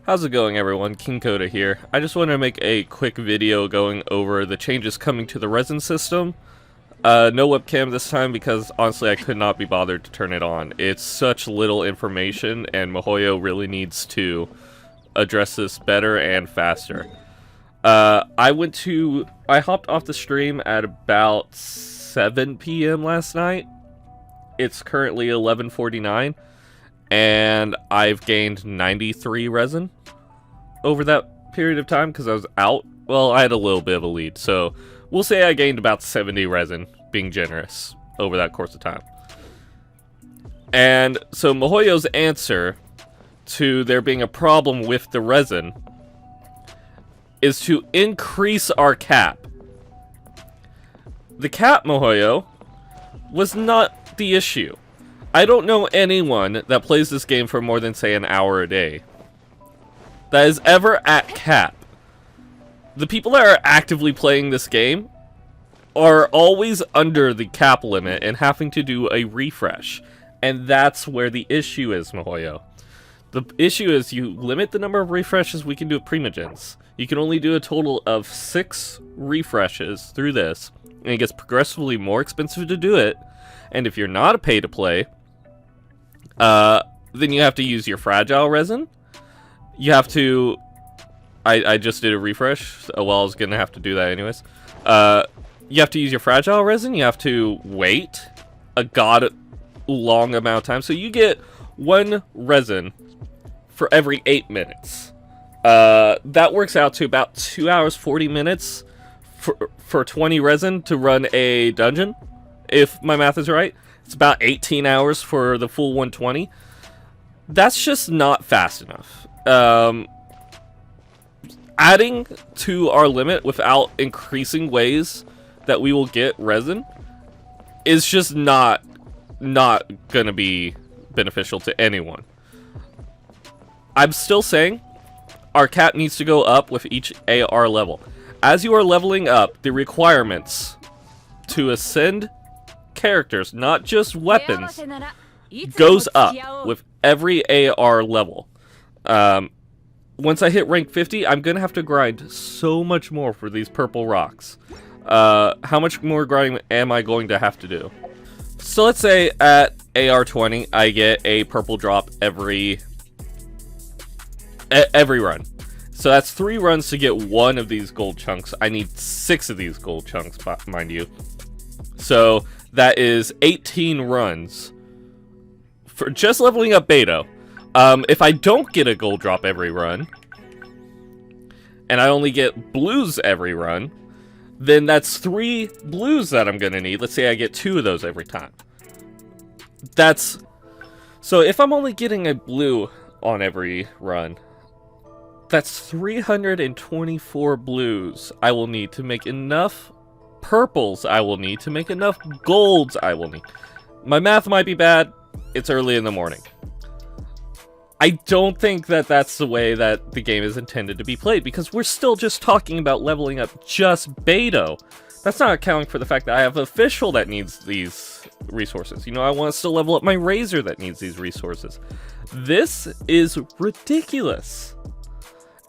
How's it going, everyone? King Coda here. I just wanted to make a quick video going over the changes coming to the Resin system. No webcam this time because honestly I could not be bothered to turn it on. It's such little information and Mihoyo really needs to address this better and faster. I hopped off the stream at about 7 p.m. last night. It's currently 11:49 and I've gained 93 resin over that period of time because I was out. Well, I had a little bit of a lead, so we'll say I gained about 70 resin, being generous, over that course of time. And so Mihoyo's answer to there being a problem with the resin is to increase our cap. The cap, Mihoyo, was not the issue. I don't know anyone that plays this game for more than, say, an hour a day that is ever at cap. The people that are actively playing this game are always under the cap limit and having to do a refresh. And that's where the issue is, Mihoyo. The issue is you limit the number of refreshes we can do with Primogens. You can only do a total of 6 refreshes through this, and it gets progressively more expensive to do it. And if you're not a pay-to-play, then you have to use your fragile resin. You have to... I just did a refresh. Well, I was going to have to do that anyways. You have to use your fragile resin. You have to wait a god long amount of time. So you get 1 resin for every 8 minutes. That works out to about 2 hours 40 minutes for 20 resin to run a dungeon, if my math is right. It's about 18 hours for the full 120. That's just not fast enough. Adding to our limit without increasing ways that we will get resin is just not gonna be beneficial to anyone. I'm still saying our cap needs to go up with each AR level. As you are leveling up, the requirements to ascend characters, not just weapons, goes up with every AR level. Once I hit rank 50, I'm gonna have to grind so much more for these purple rocks. How much more grinding am I going to have to do? So let's say at AR 20, I get a purple drop every run. So that's 3 runs to get 1 of these gold chunks. I need 6 of these gold chunks, mind you. So that is 18 runs for just leveling up Beto. If I don't get a gold drop every run, and I only get blues every run, then that's 3 blues that I'm gonna need. Let's say I get 2 of those every time. So if I'm only getting a blue on every run, that's 324 blues I will need to make enough purples I will need to make enough golds I will need. My math might be bad. It's early in the morning. I don't think that that's the way that the game is intended to be played, because we're still just talking about leveling up just Beto. That's not accounting for the fact that I have official that needs these resources. You know, I want to still level up my Razor that needs these resources. This is ridiculous.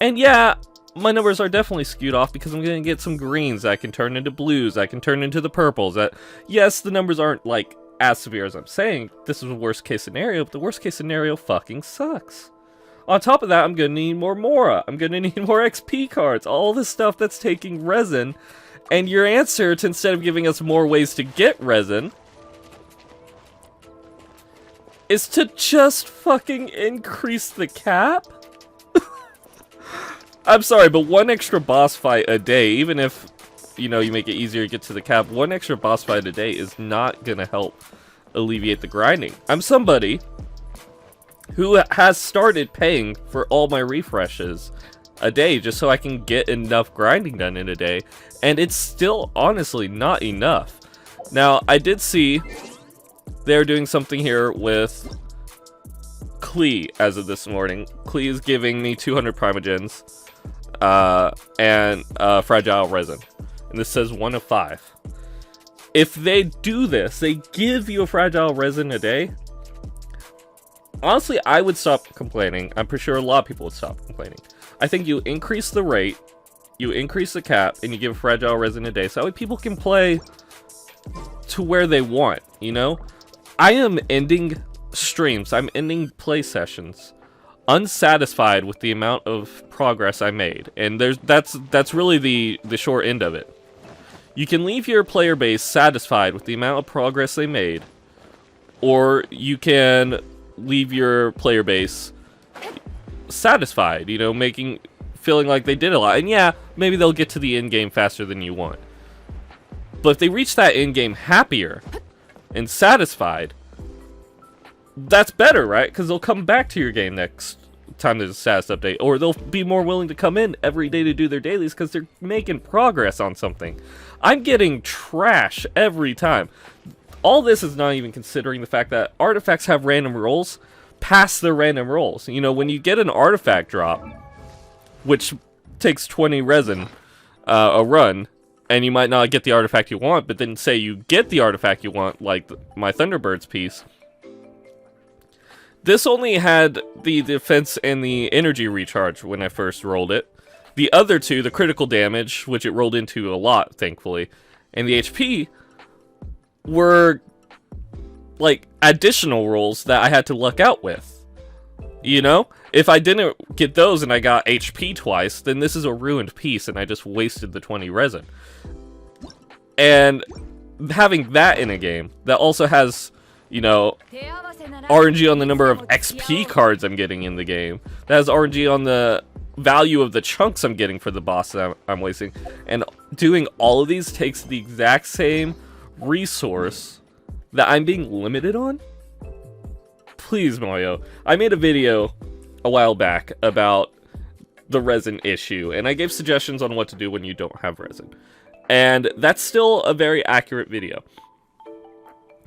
And yeah, my numbers are definitely skewed off because I'm going to get some greens that I can turn into blues, I can turn into the purples. That, yes, the numbers aren't like as severe as I'm saying. This is a worst case scenario, but the worst case scenario fucking sucks. On top of that, I'm gonna need more Mora. I'm gonna need more XP cards. All this stuff that's taking resin. And your answer to, instead of giving us more ways to get resin, is to just fucking increase the cap? I'm sorry, but 1 extra boss fight a day, even if, you know, you make it easier to get to the cap, 1 extra boss fight a day is not gonna help alleviate the grinding. I'm somebody who has started paying for all my refreshes a day just so I can get enough grinding done in a day, and it's still honestly not enough. Now, I did see they're doing something here with Klee as of this morning. Klee is giving me 200 Primogens and fragile resin. And this says 1 of 5. If they do this, they give you a fragile resin a day, honestly, I would stop complaining. I'm pretty sure a lot of people would stop complaining. I think you increase the rate, you increase the cap, and you give Fragile Resin a day, so that way people can play to where they want, you know? I am ending streams, I'm ending play sessions unsatisfied with the amount of progress I made, and that's really the short end of it. You can leave your player base satisfied with the amount of progress they made, or you can leave your player base satisfied, you know, feeling like they did a lot. And yeah, maybe they'll get to the end game faster than you want. But if they reach that end game happier and satisfied, that's better, right? Because they'll come back to your game next time there's a status update, or they'll be more willing to come in every day to do their dailies because they're making progress on something. I'm getting trash every time. All this is not even considering the fact that artifacts have random rolls past their random rolls. You know, when you get an artifact drop, which takes 20 resin a run, and you might not get the artifact you want, but then say you get the artifact you want, like my Thunderbirds piece. This only had the defense and the energy recharge when I first rolled it. The other two, the critical damage, which it rolled into a lot, thankfully, and the HP, were like additional rolls that I had to luck out with. You know? If I didn't get those and I got HP twice, then this is a ruined piece and I just wasted the 20 resin. And having that in a game that also has, you know, RNG on the number of XP cards I'm getting in the game, that has RNG on the value of the chunks I'm getting for the boss that I'm wasting, and doing all of these takes the exact same resource that I'm being limited on? Please, Mihoyo. I made a video a while back about the resin issue, and I gave suggestions on what to do when you don't have resin. And that's still a very accurate video.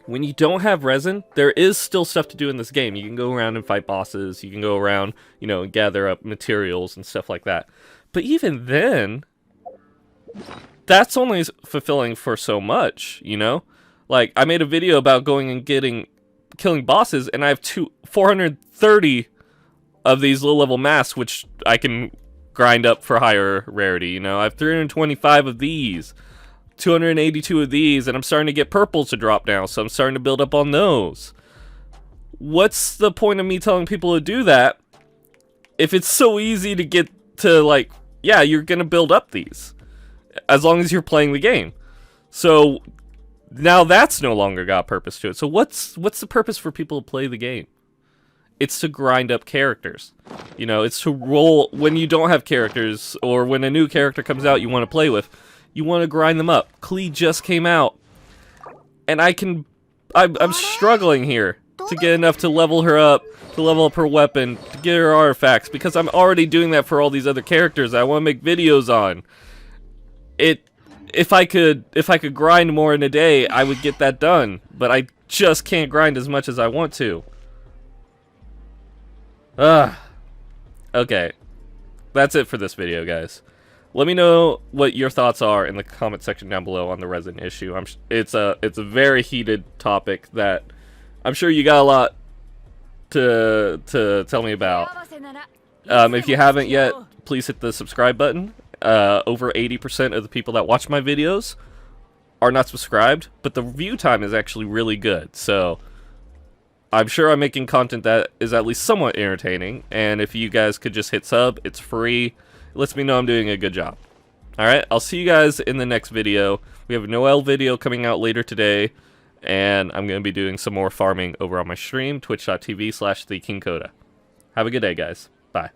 When you don't have resin, there is still stuff to do in this game. You can go around and fight bosses, you can go around, you know, and gather up materials and stuff like that. But even then, that's only fulfilling for so much, you know? Like, I made a video about going and killing bosses, and I have 430 of these low-level masks, which I can grind up for higher rarity, you know? I have 325 of these, 282 of these, and I'm starting to get purples to drop down, so I'm starting to build up on those. What's the point of me telling people to do that if it's so easy to get to, like, yeah, you're gonna build up these, as long as you're playing the game. So now that's no longer got purpose to it. So what's the purpose for people to play the game? It's to grind up characters. You know, it's to roll when you don't have characters, or when a new character comes out you want to play with. You want to grind them up. Klee just came out, and I'm struggling here to get enough to level her up, to level up her weapon, to get her artifacts, because I'm already doing that for all these other characters I want to make videos on. If I could grind more in a day, I would get that done, but I just can't grind as much as I want to. Okay. That's it for this video, guys. Let me know what your thoughts are in the comment section down below on the resin issue. It's a very heated topic that I'm sure you got a lot to tell me about. If you haven't yet, please hit the subscribe button. Over 80% of the people that watch my videos are not subscribed, but the view time is actually really good, so I'm sure I'm making content that is at least somewhat entertaining, and if you guys could just hit sub, it's free. It lets me know I'm doing a good job. Alright, I'll see you guys in the next video. We have a Noel video coming out later today, and I'm going to be doing some more farming over on my stream, twitch.tv/thekingcoda. Have a good day, guys. Bye.